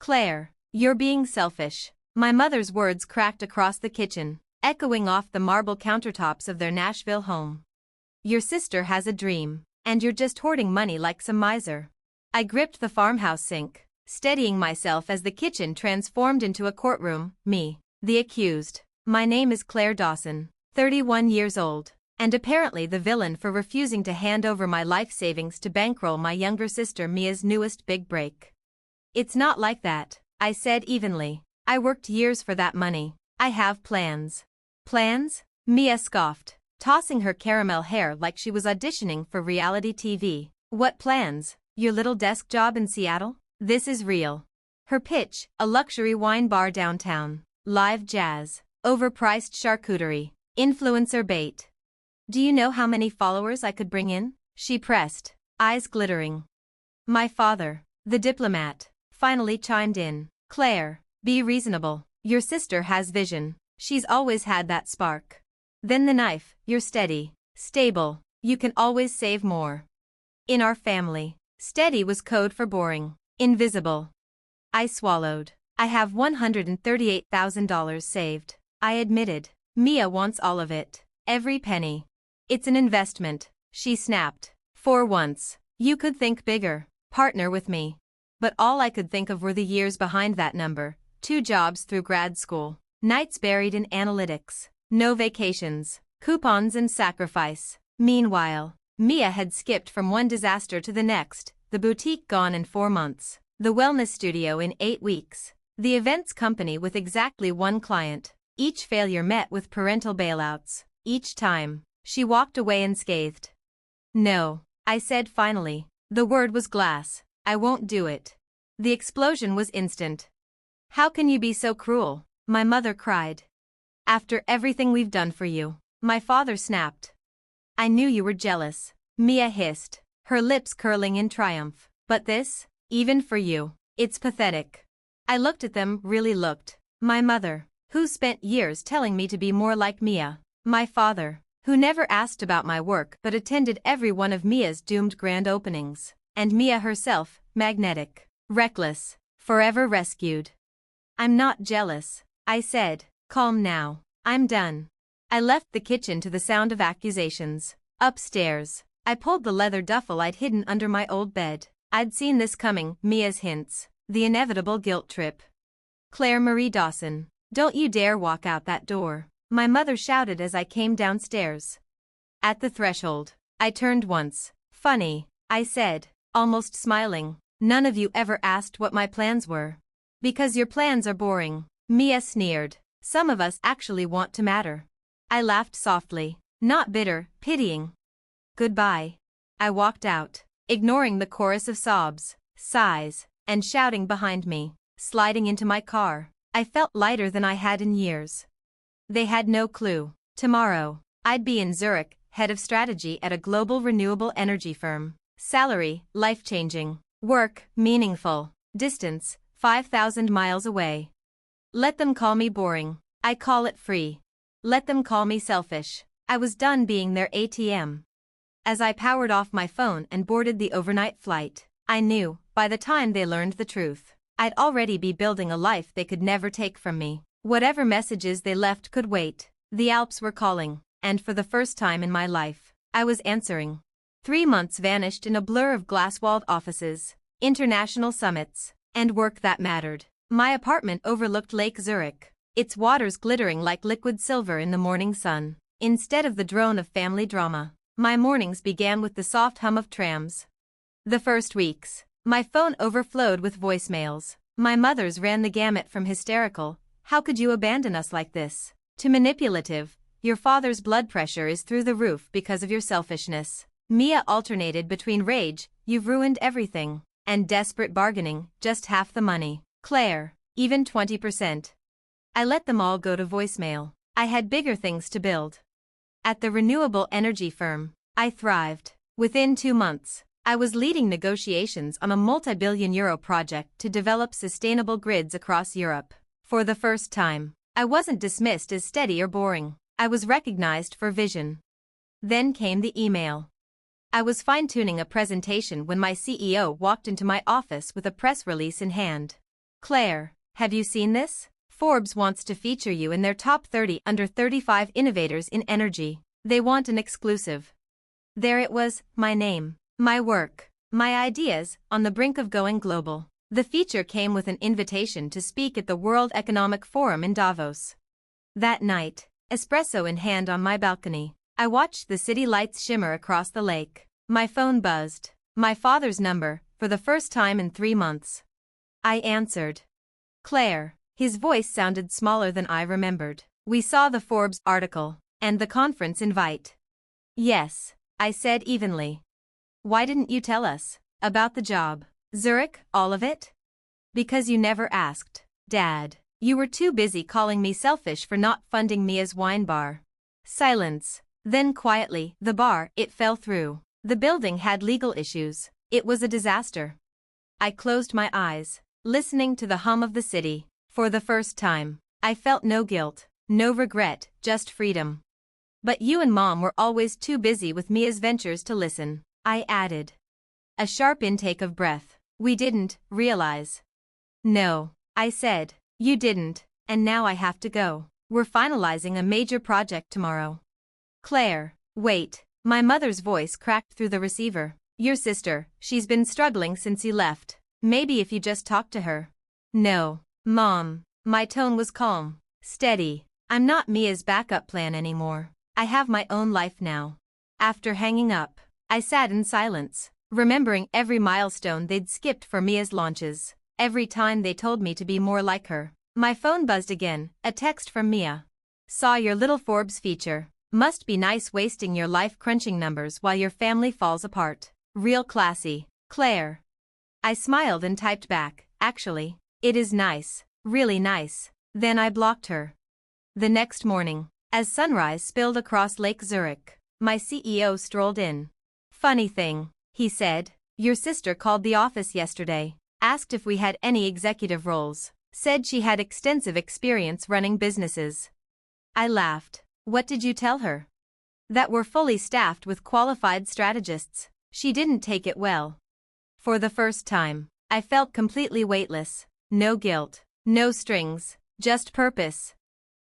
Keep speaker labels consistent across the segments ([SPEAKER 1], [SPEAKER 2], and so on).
[SPEAKER 1] Claire, you're being selfish. My mother's words cracked across the kitchen, echoing off the marble countertops of their Nashville home. Your sister has a dream, and you're just hoarding money like some miser. I gripped the farmhouse sink, steadying myself as the kitchen transformed into a courtroom. Me, the accused. My name is Clare Dawson, 31 years old, and apparently the villain for refusing to hand over my life savings to bankroll my younger sister Mia's newest big break. It's not like that, I said evenly. I worked years for that money. I have plans. Plans? Mia scoffed, tossing her caramel hair like she was auditioning for reality TV. What plans? Your little desk job in Seattle? This is real. Her pitch, a luxury wine bar downtown, live jazz, overpriced charcuterie, influencer bait. Do you know how many followers I could bring in? She pressed, eyes glittering. My father, the diplomat, finally chimed in. Claire, be reasonable. Your sister has vision. She's always had that spark. Then the knife, you're steady, stable, you can always save more. In our family, steady was code for boring, invisible. I swallowed. I have $138,000 saved, I admitted. Mia wants all of it, every penny. It's an investment, she snapped. For once, you could think bigger, partner with me. But all I could think of were the years behind that number, 2 jobs through grad school, nights buried in analytics, no vacations, coupons and sacrifice. Meanwhile, Mia had skipped from one disaster to the next, the boutique gone in 4 months, the wellness studio in 8 weeks, the events company with exactly 1 client, each failure met with parental bailouts. Each time, she walked away unscathed. No, I said finally. The word was glass. I won't do it. The explosion was instant. How can you be so cruel? My mother cried. After everything we've done for you, my father snapped. I knew you were jealous, Mia hissed, her lips curling in triumph. But this, even for you, it's pathetic. I looked at them, really looked. My mother, who spent years telling me to be more like Mia. My father, who never asked about my work but attended every one of Mia's doomed grand openings. And Mia herself, magnetic, reckless, forever rescued. I'm not jealous, I said, calm now. I'm done. I left the kitchen to the sound of accusations. Upstairs, I pulled the leather duffel I'd hidden under my old bed. I'd seen this coming, Mia's hints, the inevitable guilt trip. Claire Marie Dawson, don't you dare walk out that door, my mother shouted as I came downstairs. At the threshold, I turned once. Funny, I said, almost smiling. None of you ever asked what my plans were. Because your plans are boring, Mia sneered. Some of us actually want to matter. I laughed softly, not bitter, pitying. Goodbye. I walked out, ignoring the chorus of sobs, sighs, and shouting behind me. Sliding into my car, I felt lighter than I had in years. They had no clue. Tomorrow, I'd be in Zurich, head of strategy at a global renewable energy firm. Salary, life-changing. Work, meaningful. Distance, 5,000 miles away. Let them call me boring. I call it free. Let them call me selfish. I was done being their ATM. As I powered off my phone and boarded the overnight flight, I knew, by the time they learned the truth, I'd already be building a life they could never take from me. Whatever messages they left could wait. The Alps were calling, and for the first time in my life, I was answering. 3 months vanished in a blur of glass-walled offices, international summits, and work that mattered. My apartment overlooked Lake Zurich, its waters glittering like liquid silver in the morning sun. Instead of the drone of family drama, my mornings began with the soft hum of trams. The first weeks, my phone overflowed with voicemails. My mother's ran the gamut from hysterical, "How could you abandon us like this?" to manipulative, "Your father's blood pressure is through the roof because of your selfishness." Mia alternated between rage, "You've ruined everything," and desperate bargaining, "Just half the money. Claire, even 20%. I let them all go to voicemail. I had bigger things to build. At the renewable energy firm, I thrived. Within 2 months, I was leading negotiations on a multi-billion-euro project to develop sustainable grids across Europe. For the first time, I wasn't dismissed as steady or boring. I was recognized for vision. Then came the email. I was fine-tuning a presentation when my CEO walked into my office with a press release in hand. Claire, have you seen this? Forbes wants to feature you in their top 30 under 35 innovators in energy. They want an exclusive. There it was, my name, my work, my ideas, on the brink of going global. The feature came with an invitation to speak at the World Economic Forum in Davos. That night, espresso in hand on my balcony, I watched the city lights shimmer across the lake. My phone buzzed. My father's number, for the first time in 3 months. I answered. Claire. His voice sounded smaller than I remembered. We saw the Forbes article, and the conference invite. Yes, I said evenly. Why didn't you tell us about the job? Zurich, all of it? Because you never asked, Dad. You were too busy calling me selfish for not funding Mia's wine bar. Silence. Then quietly, the bar, it fell through. The building had legal issues. It was a disaster. I closed my eyes, listening to the hum of the city. For the first time, I felt no guilt, no regret, just freedom. But you and Mom were always too busy with Mia's ventures to listen, I added. A sharp intake of breath. We didn't realize. No, I said, you didn't, and now I have to go. We're finalizing a major project tomorrow. Claire, wait, my mother's voice cracked through the receiver. Your sister, she's been struggling since you left. Maybe if you just talk to her. No, Mom. My tone was calm, steady. I'm not Mia's backup plan anymore. I have my own life now. After hanging up, I sat in silence, remembering every milestone they'd skipped for Mia's launches, every time they told me to be more like her. My phone buzzed again, a text from Mia. Saw your little Forbes feature. Must be nice wasting your life crunching numbers while your family falls apart. Real classy, Claire. I smiled and typed back, actually, it is nice, really nice. Then I blocked her. The next morning, as sunrise spilled across Lake Zurich, my CEO strolled in. Funny thing, he said, your sister called the office yesterday, asked if we had any executive roles, said she had extensive experience running businesses. I laughed. What did you tell her? That we're fully staffed with qualified strategists. She didn't take it well. For the first time, I felt completely weightless. No guilt, no strings, just purpose.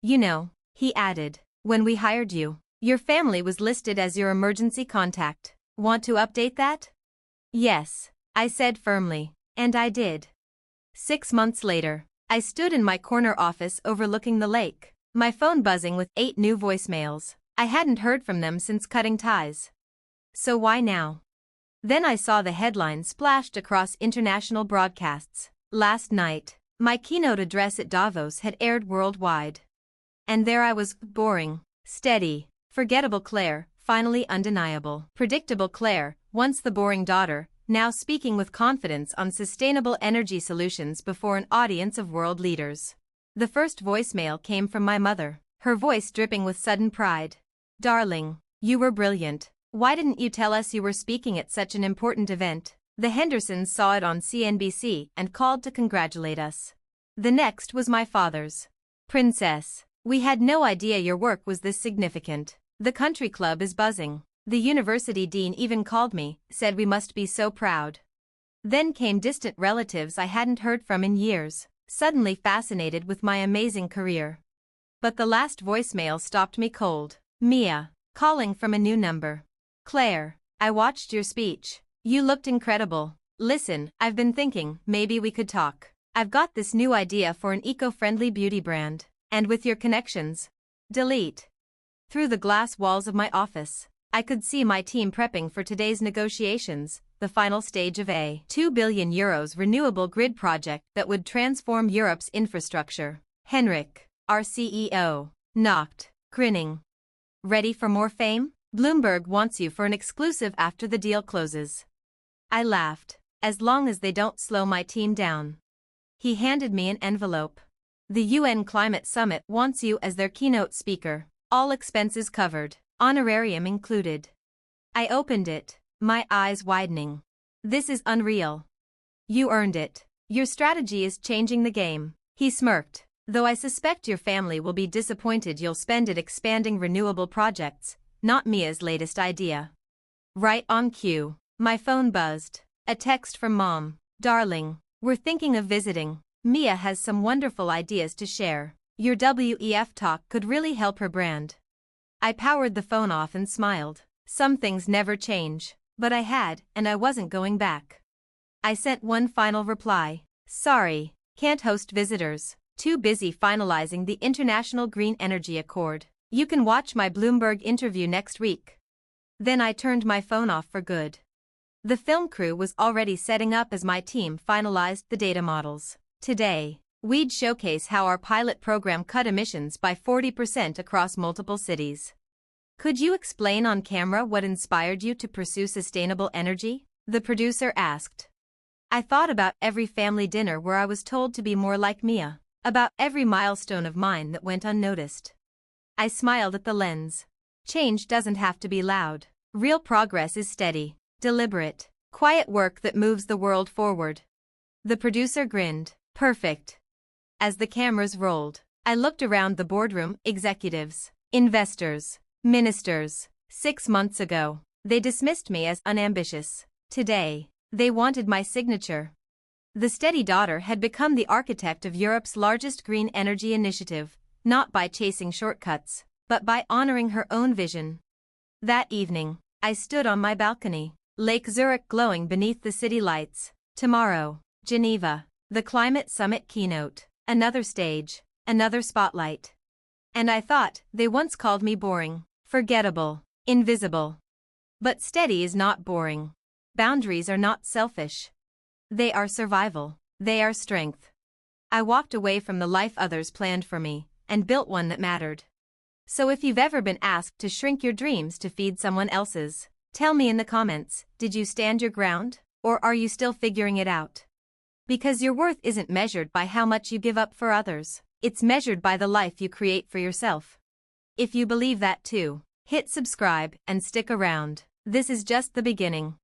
[SPEAKER 1] You know, he added, when we hired you, your family was listed as your emergency contact. Want to update that? Yes, I said firmly, and I did. 6 months later, I stood in my corner office overlooking the lake, my phone buzzing with 8 new voicemails. I hadn't heard from them since cutting ties. So why now? Then I saw the headline splashed across international broadcasts. Last night, my keynote address at Davos had aired worldwide. And there I was, boring, steady, forgettable Claire, finally undeniable, predictable Claire, once the boring daughter, now speaking with confidence on sustainable energy solutions before an audience of world leaders. The first voicemail came from my mother, her voice dripping with sudden pride. Darling, you were brilliant. Why didn't you tell us you were speaking at such an important event? The Hendersons saw it on CNBC and called to congratulate us. The next was my father's. Princess, we had no idea your work was this significant. The country club is buzzing. The university dean even called me, said we must be so proud. Then came distant relatives I hadn't heard from in years, suddenly fascinated with my amazing career. But the last voicemail stopped me cold. Mia, calling from a new number. Claire, I watched your speech. You looked incredible. Listen, I've been thinking, maybe we could talk. I've got this new idea for an eco-friendly beauty brand. And with your connections. Delete. Through the glass walls of my office, I could see my team prepping for today's negotiations, the final stage of a €2 billion renewable grid project that would transform Europe's infrastructure. Henrik, our CEO, knocked, grinning. Ready for more fame? Bloomberg wants you for an exclusive after the deal closes. I laughed, as long as they don't slow my team down. He handed me an envelope. The UN Climate Summit wants you as their keynote speaker, all expenses covered, honorarium included. I opened it, my eyes widening. This is unreal. You earned it. Your strategy is changing the game. He smirked, though I suspect your family will be disappointed you'll spend it expanding renewable projects, not Mia's latest idea. Right on cue, my phone buzzed. A text from Mom. Darling, we're thinking of visiting. Mia has some wonderful ideas to share. Your WEF talk could really help her brand. I powered the phone off and smiled. Some things never change, but I had, and I wasn't going back. I sent one final reply. Sorry, can't host visitors. Too busy finalizing the International Green Energy Accord. You can watch my Bloomberg interview next week. Then I turned my phone off for good. The film crew was already setting up as my team finalized the data models. Today, we'd showcase how our pilot program cut emissions by 40% across multiple cities. Could you explain on camera what inspired you to pursue sustainable energy? The producer asked. I thought about every family dinner where I was told to be more like Mia, about every milestone of mine that went unnoticed. I smiled at the lens. Change doesn't have to be loud. Real progress is steady, deliberate, quiet work that moves the world forward. The producer grinned. Perfect. As the cameras rolled, I looked around the boardroom. Executives, investors, ministers. 6 months ago, they dismissed me as unambitious. Today, they wanted my signature. The steady daughter had become the architect of Europe's largest green energy initiative, not by chasing shortcuts, but by honoring her own vision. That evening, I stood on my balcony, Lake Zurich glowing beneath the city lights. Tomorrow, Geneva, the climate summit keynote, another stage, another spotlight. And I thought, they once called me boring, forgettable, invisible. But steady is not boring. Boundaries are not selfish. They are survival. They are strength. I walked away from the life others planned for me, and built one that mattered. So if you've ever been asked to shrink your dreams to feed someone else's, tell me in the comments, did you stand your ground, or are you still figuring it out? Because your worth isn't measured by how much you give up for others, it's measured by the life you create for yourself. If you believe that too, hit subscribe and stick around. This is just the beginning.